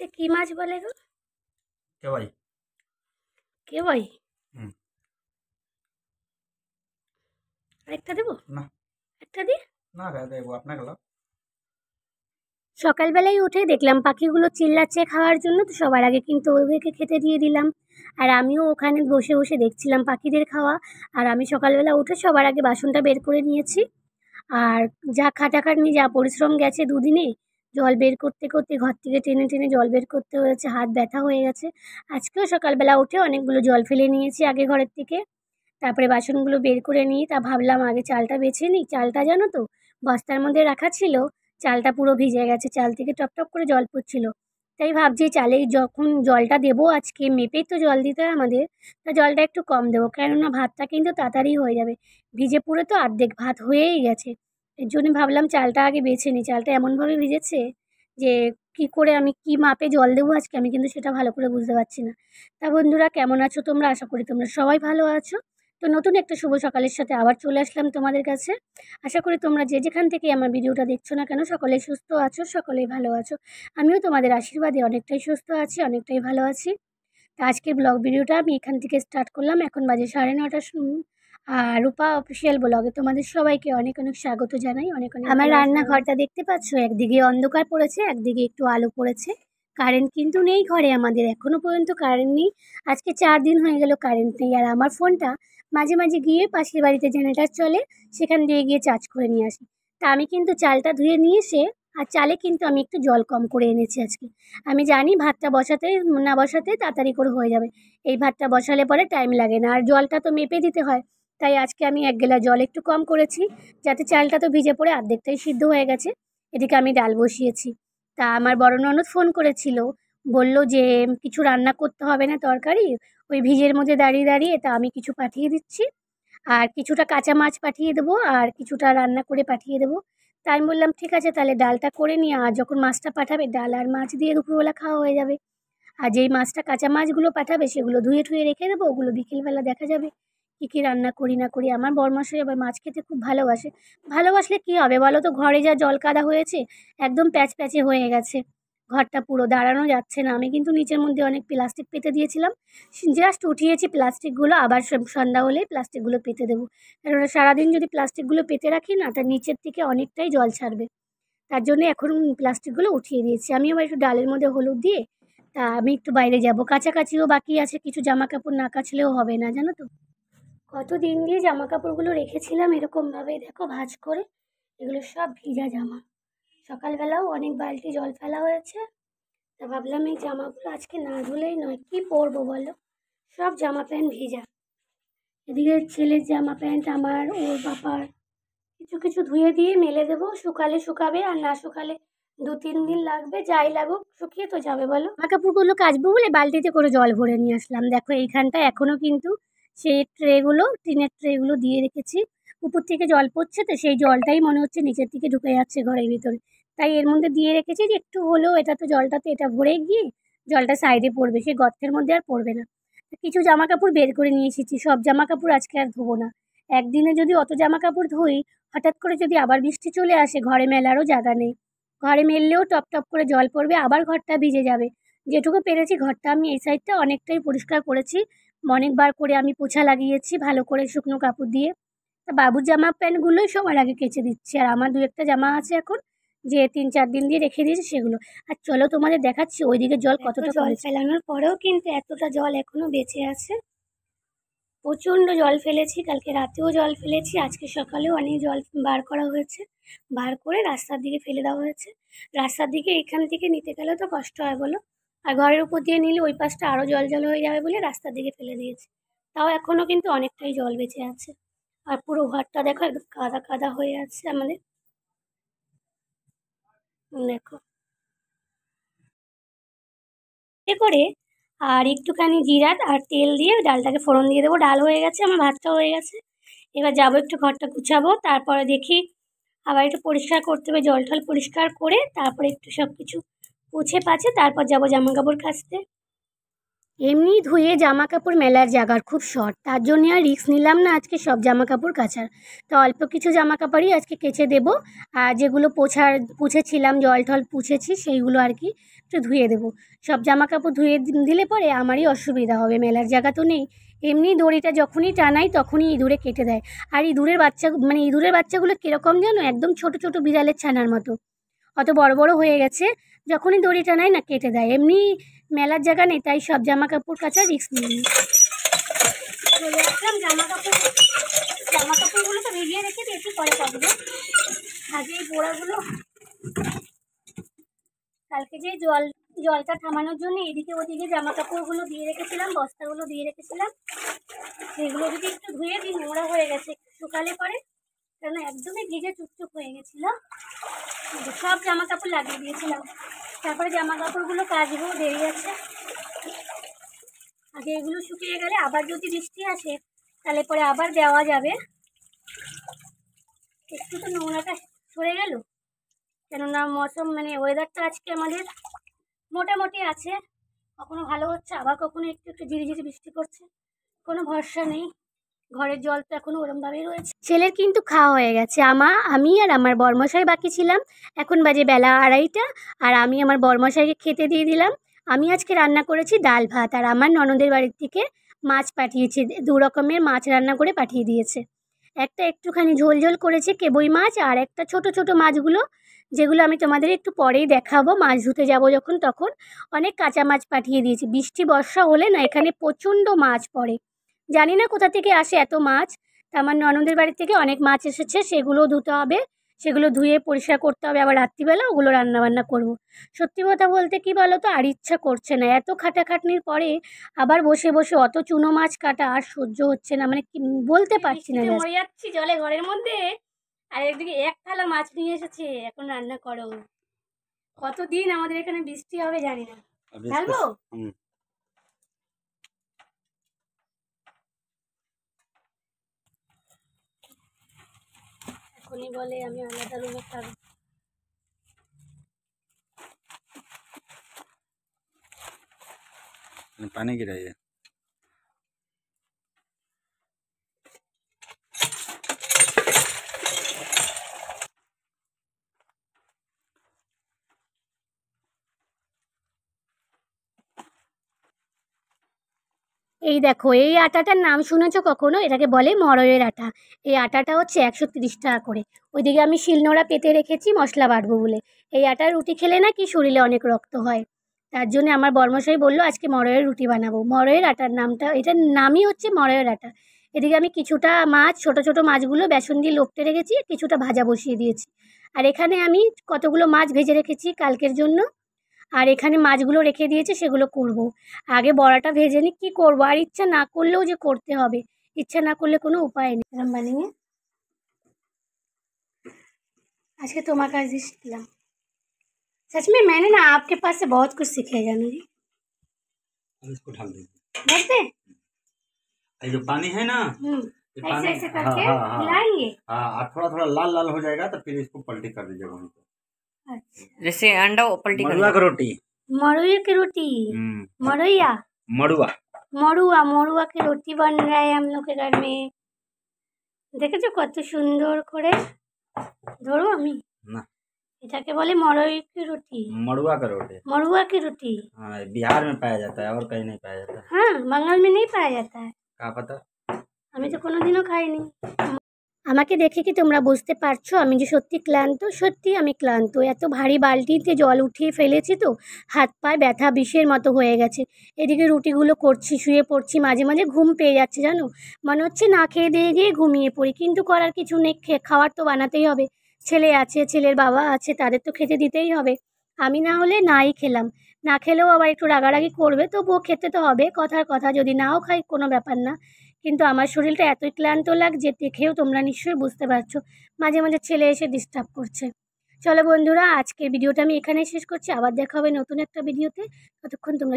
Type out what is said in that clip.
এটা কি মাছ বলে গো? কেবাই। কেওয়াই। হুম। আরেকটা দেবো? না একটা দিই। না রে দেবো আপনাকে লাও। সকালবেলায় উঠে দেখলাম পাখিগুলো চিল্লাচ্ছে খাওয়ার জন্য, তো সবার আগে কিন্তু ওদেরকে খেতে দিয়ে দিলাম। আর আমিও ওখানে বসে বসে দেখছিলাম পাখিদের খাওয়া। আর আমি সকালবেলা উঠে সবার আগে বাসনটা বের করে নিয়েছি। আর যা খাটাখাটনি যা পরিশ্রম গেছে দুদিনে, জল বের করতে করতে ঘর থেকে টেনে টেনে জল বের করতে হয়েছে, হাত ব্যথা হয়ে গেছে। আজকেও সকালবেলা উঠে অনেকগুলো জল ফেলে নিয়েছি আগে ঘরের থেকে। তারপরে বাসনগুলো বের করে নিই, তা ভাবলাম আগে চালটা বেছে নিই। চালটা জানো তো বস্তার মধ্যে রাখা ছিল, চালটা পুরো ভিজে গেছে, চাল থেকে টপ টপ করে জল পড়ছিল। তাই ভাবছি চালে যখন জলটা দেবো আজকে মেপেই তো জল দিতে হয় আমাদের, তা জলটা একটু কম দেবো, কেননা ভাতটা কিন্তু তাড়াতাড়ি হয়ে যাবে। ভিজে পুরো তো অর্ধেক ভাত হয়েই গেছে। এর জন্য ভাবলাম চালটা আগে বেছে নিই। চালটা এমনভাবে ভিজেছে যে কি করে আমি কি মাপে জল দেবো আজকে আমি কিন্তু সেটা ভালো করে বুঝতে পারছি না। তা বন্ধুরা, কেমন আছো তোমরা? আশা করি তোমরা সবাই ভালো আছো। তো নতুন একটা শুভ সকালের সাথে আবার চলে আসলাম তোমাদের কাছে। আশা করি তোমরা যে যেখান থেকে আমার ভিডিওটা দেখছো না কেন সকলেই সুস্থ আছো, সকলেই ভালো আছো। আমিও তোমাদের আশীর্বাদে অনেকটাই সুস্থ আছি, অনেকটাই ভালো আছি। তো আজকের ব্লগ ভিডিওটা আমি এখান থেকে স্টার্ট করলাম। এখন বাজে 9:30। আর রূপা অফিসিয়াল ব্লগে তোমাদের সবাইকে অনেক অনেক স্বাগত জানাই, অনেক অনেক আমার রান্নাঘরটা দেখতে পাচ্ছ, একদিকে অন্ধকার পড়েছে, একদিকে একটু আলো পড়েছে। কারেন্ট কিন্তু নেই ঘরে, আমাদের এখনো পর্যন্ত কারেন্ট নেই। আজকে 4 দিন হয়ে গেল কারেন্ট নেই। আর আমার ফোনটা মাঝে মাঝে গিয়ে পাশের বাড়িতে জেনারেটর চলে, সেখান দিয়ে গিয়ে চার্জ করে নিয়ে আসি। তা আমি কিন্তু চালটা ধুয়ে নিয়ে এসে, আর চালে কিন্তু আমি একটু জল কম করে এনেছি আজকে। আমি জানি ভাতটা বসাতে না বসাতে তাড়াতাড়ি করে হয়ে যাবে। এই ভাতটা বসালে পরে টাইম লাগে না, আর জলটা তো মেপে দিতে হয়। তাই আজকে আমি 1 গ্লাস জল একটু কম করেছি, যাতে চালটা তো ভিজে পড়ে অর্ধেকটাই সিদ্ধ হয়ে গেছে। এদিকে আমি ডাল বসিয়েছি। তা আমার বড় ননদ ফোন করেছিল, বলল যে কিছু রান্না করতে হবে না তরকারি, ওই ভিজের মধ্যে দাঁড়িয়ে দাঁড়িয়ে, তা আমি কিছু পাঠিয়ে দিচ্ছি। আর কিছুটা কাঁচা মাছ পাঠিয়ে দেবো, আর কিছুটা রান্না করে পাঠিয়ে দেবো। তাই আমি বললাম ঠিক আছে তাহলে ডালটা করে নিয়ে, আর যখন মাছটা পাঠাবে ডাল আর মাছ দিয়ে দুপুরবেলা খাওয়া হয়ে যাবে। আর যেই মাছটা কাঁচা মাছগুলো পাঠাবে সেগুলো ধুয়ে ঠুয়ে রেখে দেবো, ওগুলো বিকেলবেলা দেখা যাবে কী কী রান্না করি না করি। আমার বরমশাই আবার মাছ খেতে খুব ভালোবাসে। ভালোবাসলে কী হবে বলো তো, ঘরে যা জল কাদা হয়েছে, একদম প্যাচ প্যাচে হয়ে গেছে ঘরটা, পুরো দাঁড়ানো যাচ্ছে না। আমি কিন্তু নিচের মধ্যে অনেক প্লাস্টিক পেতে দিয়েছিলাম, জাস্ট উঠিয়েছি প্লাস্টিকগুলো, আবার সন্ধ্যা হলেই প্লাস্টিকগুলো পেতে দেবো। কেননা সারাদিন যদি প্লাস্টিকগুলো পেতে রাখি না, তার নিচের থেকে অনেকটাই জল ছাড়বে। তার জন্য এখন প্লাস্টিকগুলো উঠিয়ে দিয়েছি। আমি আবার একটু ডালের মধ্যে হলুদ দিয়ে, তা আমি একটু বাইরে যাব, কাছাকাছিও বাকি আছে, কিছু জামা কাপড় না কাচলেও হবে না জানো তো। কত দিন দিয়ে জামা কাপড়গুলো রেখেছিলাম এরকমভাবে, দেখো ভাঁজ করে, এগুলো সব ভিজা জামা। সকালবেলাও অনেক বালতি জল ফেলা হয়েছে। তা ভাবলাম এই জামাগুলো আজকে না ধুলেই নয়, কি পরবো বলো, সব জামা প্যান্ট ভিজা। এদিকে ছেলের জামা প্যান্ট আমার, ওর বাবার, কিছু কিছু ধুয়ে দিয়ে মেলে দেবো, শুকালে শুকাবে, আর না শুকালে 2-3 দিন লাগবে, যাই লাগুক শুকিয়ে তো যাবে বলো। জামা কাপড়গুলো কাচবো বলে বালতিতে করে জল ভরে নিয়ে আসলাম। দেখো এইখানটায় এখনো কিন্তু সেই ট্রেগুলো, টিনের ট্রেগুলো দিয়ে রেখেছি। উপর থেকে জল পড়ছে, তো সেই জলটাই মনে হচ্ছে নিচের দিকে ঢুকে যাচ্ছে ঘরের ভিতরে। তাই এর মধ্যে দিয়ে রেখেছি যে একটু হলেও এটা তো জলটা তো এটা ভরে গিয়ে জলটা সাইডে পড়বে, সেই গর্তের মধ্যে আর পড়বে না। কিছু জামা কাপড় বের করে নিয়ে এসেছি, সব জামা কাপড় আজকে আর ধোবো না। একদিনে যদি অত জামা কাপড় ধুই, হঠাৎ করে যদি আবার বৃষ্টি চলে আসে, ঘরে মেলারও জায়গা নেই। ঘরে মেললেও টপ টপ করে জল পড়বে, আবার ঘরটা ভিজে যাবে। যেটুকু পেরেছি ঘরটা আমি এই সাইডটা অনেকটাই পরিষ্কার করেছি, অনেকবার করে আমি পোছা লাগিয়েছি ভালো করে শুকনো কাপড় দিয়ে। তা বাবুর জামা প্যান্টগুলোই সবার আগে কেচে দিচ্ছি, আর আমার 2-1টা জামা আছে এখন, যে 3-4 দিন দিয়ে রেখে দিয়েছি সেগুলো। আর চলো তোমাদের দেখাচ্ছি ওইদিকে জল কতটা জল ফেলানোর পরেও কিন্তু এতটা জল এখনো বেঁচে আছে। প্রচণ্ড জল ফেলেছি, কালকে রাতেও জল ফেলেছি, আজকে সকালেও অনেক জল বার করা হয়েছে, বার করে রাস্তার দিকে ফেলে দেওয়া হয়েছে। রাস্তার দিকে এখান থেকে নিতে গেলেও তো কষ্ট হয় বলো, আর ঘরের উপর দিয়ে নিলে ওই পাশটা আরও জল জল হয়ে যাবে বলে রাস্তার দিকে ফেলে দিয়েছি। তাও এখনও কিন্তু অনেকটাই জল বেঁচে আছে। আর পুরো ঘরটা দেখো একদম কাদা কাদা হয়ে আছে আমাদের, দেখো এ করে। আর একটুখানি জিরা আর তেল দিয়ে ডালটাকে ফোড়ন দিয়ে দেবো। ডাল হয়ে গেছে, আমার ভাতটাও হয়ে গেছে। এবার যাবো একটু ঘরটা গুছাবো, তারপরে দেখি আবার একটু পরিষ্কার করতে হবে, জল টল পরিষ্কার করে তারপরে একটু সব কিছু মুছে পাছে তারপর যাবো জামা কাপড় কাচতে। এমনি ধুয়ে জামা কাপড় মেলার জায়গার খুব শর্ট, তার জন্য আর রিস্ক নিলাম না আজকে সব জামা কাপড় কাচার। তো অল্প কিছু জামা কাপড়ই আজকে কেচে দেবো, আর যেগুলো পুছেছিলাম, জল টল পুছেছি সেইগুলো আর কি একটু ধুয়ে দেবো। সব জামা কাপড় ধুয়ে দিলে পরে আমারই অসুবিধা হবে, মেলার জায়গা তো নেই। এমনি দড়িটা যখনই টানাই তখনই ইঁদুরে কেটে দেয়। আর ইঁদুরের বাচ্চাগুলো কীরকম জানো, একদম ছোট ছোট বিড়ালের ছানার মতো, অত বড় বড় হয়ে গেছে। যখনই দড়ি টানাই না কেটে দেয়। এমনি মেলার জায়গা নেই, তাই সব জামা কাপড় কাচার রিস্ক নিই। চলে আসলাম জামা কাপড়গুলো তো ভিজিয়ে রেখে দিয়ে একটু পরে কাটবো। আগে এই বোড়াগুলো কালকে যে জলটা থামানোর জন্য এদিকে ওদিকে জামা কাপড়গুলো দিয়ে রেখেছিলাম, বস্তাগুলো দিয়ে রেখেছিলাম, সেগুলো যদি একটু ধুয়ে দিই, নোংরা হয়ে গেছে, শুকালে পরে কেন একদমই ভিজে চুপচুপ হয়ে গেছিলো। সব জামা কাপড় লাগিয়ে দিয়েছিলাম, তারপরে জামা কাপড়গুলো কাচবো, দেরি আছে। আগে এগুলো শুকিয়ে গেলে আবার যদি বৃষ্টি আসে তাহলে পরে আবার দেওয়া যাবে। একটু তো নোংরাটা সরে গেল, কেননা মৌসুম ওয়েদারটা আজকে আমাদের মোটামুটি আছে, কখনো ভালো হচ্ছে আবার কখনো একটু একটু ঝিরিঝিরি বৃষ্টি করছে, কোনো ভরসা নেই। ঘরের জল তো এখনো ওরমভাবেই রয়েছে। ছেলের কিন্তু খাওয়া হয়ে গেছে, আমি আর আমার বরমশাই বাকি ছিলাম। এখন বাজে বেলা 2:30, আর আমি আমার বরমশাইকে খেতে দিয়ে দিলাম। আমি আজকে রান্না করেছি ডাল ভাত, আর আমার ননদের বাড়ির থেকে মাছ পাঠিয়েছে, 2 রকমের মাছ রান্না করে পাঠিয়ে দিয়েছে। একটা একটুখানি ঝোল ঝোল করেছে কেবই মাছ, আর একটা ছোট ছোট মাছগুলো, যেগুলো আমি তোমাদের একটু পরেই দেখাবো, মাছ ধুতে যাব যখন তখন। অনেক কাঁচা মাছ পাঠিয়ে দিয়েছি। বৃষ্টি বর্ষা হলে না এখানে প্রচণ্ড মাছ পড়ে, জানি না কোথা থেকে আসে এত মাছ। তা আমার ননদের বাড়ি থেকে অনেক মাছ এসেছে, সেগুলোও ধুতে হবে, সেগুলো ধুয়ে পরিষ্কার করতে হবে, আবার রাত্রিবেলা ওগুলো রান্নাবান্না করব। সত্যি কথা বলতে কি বলো তো, আর ইচ্ছা করছে না, এত খাটাখাটনির পরে আবার বসে বসে অত চুনো মাছ কাটা আর সহ্য হচ্ছে না, কি বলতে পারছি না। মরে যাচ্ছি জলে ঘরের মধ্যে, আর একদিকে এক থালা মাছ নিয়ে এসেছে, এখন রান্না করো। কতদিন আমাদের এখানে বৃষ্টি হবে জানি না। ঢালবো? এখনই বলে আমি আলাদা রুমে থাকবো। पानी गिराइए। এই দেখো, এই আটাটার নাম শুনেছো কখনো? এটাকে বলে মড়ইয়ের আটা। এই আটাটা হচ্ছে 130 টাকা করে। ওইদিকে আমি শিলনোড়া পেতে রেখেছি মশলা বাটবো বলে। এই আটার রুটি খেলে না কি শরীরে অনেক রক্ত হয়, তার জন্য আমার বরমশাই বললো আজকে মড়ইয়ের রুটি বানাবো। মড়ইয়ের আটার নামটা, এটার নামই হচ্ছে মড়ইয়ের আটা। এদিকে আমি কিছুটা মাছ, ছোট ছোট মাছগুলো বেসন দিয়ে লপটে রেখেছি, কিছুটা ভাজা বসিয়ে দিয়েছি। আর এখানে আমি কতগুলো মাছ ভেজে রেখেছি কালকের জন্য, আর এখানে মাছগুলো রেখে দিয়েছি, সেগুলো করব। আগে বড়াটা ভেজে নিই, কী করবো, আর ইচ্ছা না করলেও যে করতে হবে, ইচ্ছা না করলে কোনো উপায় নেই। এরকম বানিয়ে আজকে তোমার কাছ দিয়ে শিখলাম। सच में मैंने ना आपके पास से बहुत कुछ सीखे जानू जी। इसको ढाल दीजिए। ढक दे? ये जो पानी है ना, ये ऐसे पानी ऐसे करके हाँ मिलाएंगे। हाँ, थोड़ा थोड़ा लाल लाल हो जाएगा तो फिर इसको पलटी कर दीजिएगा वहीं पे। अच्छा, जैसे अंडा पलटी कर मड़ुआ की रोटी। मड़ुआ की रोटी। मड़ुआ मड़ुआ मड़ुआ मड़ुआ की रोटी बन रहा है हम लोग के घर में। দেখেছো কত সুন্দর করে? ধরো আমি ना, এটাকে বলে মড়ই की रोटी। मड़ुआ का रोटी। मड़ुआ की रोटी हाँ, बिहार में पाया जाता है और कहीं नहीं पाया जाता है। हाँ, बंगाल में नहीं पाया जाता है। क्या पता। আমি তো কোনোদিনও খাইনি। আমাকে দেখে কি তোমরা বুঝতে পারছো আমি যে সত্যি ক্লান্ত? সত্যি আমি ক্লান্ত। এত ভারী বালতিতে জল উঠিয়ে ফেলেছি তো, হাত পায়ে ব্যথা বিষের মতো হয়ে গেছে। এদিকে রুটিগুলো করছি, শুয়ে পড়ছি, মাঝে মাঝে ঘুম পেয়ে যাচ্ছে জানো, মনে হচ্ছে না খেয়ে দিয়ে গিয়ে ঘুমিয়ে পড়ি, কিন্তু করার কিছু নেই, খাওয়ার তো বানাতেই হবে। ছেলে আছে, ছেলের বাবা আছে, তাদের তো খেতে দিতেই হবে। আমি না হলে নাই খেলাম, না খেলেও আবার একটু রাগারাগি করবে, তবুও খেতে তো হবে, কথার কথা। যদি নাও খাই কোনো ব্যাপার না, কিন্তু আমার শরীরটা এতই ক্লান্ত লাগছে, দেখেও তোমরা নিশ্চয়ই বুঝতে পারছো। মাঝে মাঝে ছেলে এসে ডিস্টার্ব করছে। চলো বন্ধুরা, আজকের ভিডিওটা আমি এখানেই শেষ করছি, আবার দেখা হবে নতুন একটা ভিডিওতে। ততক্ষণ তোমরা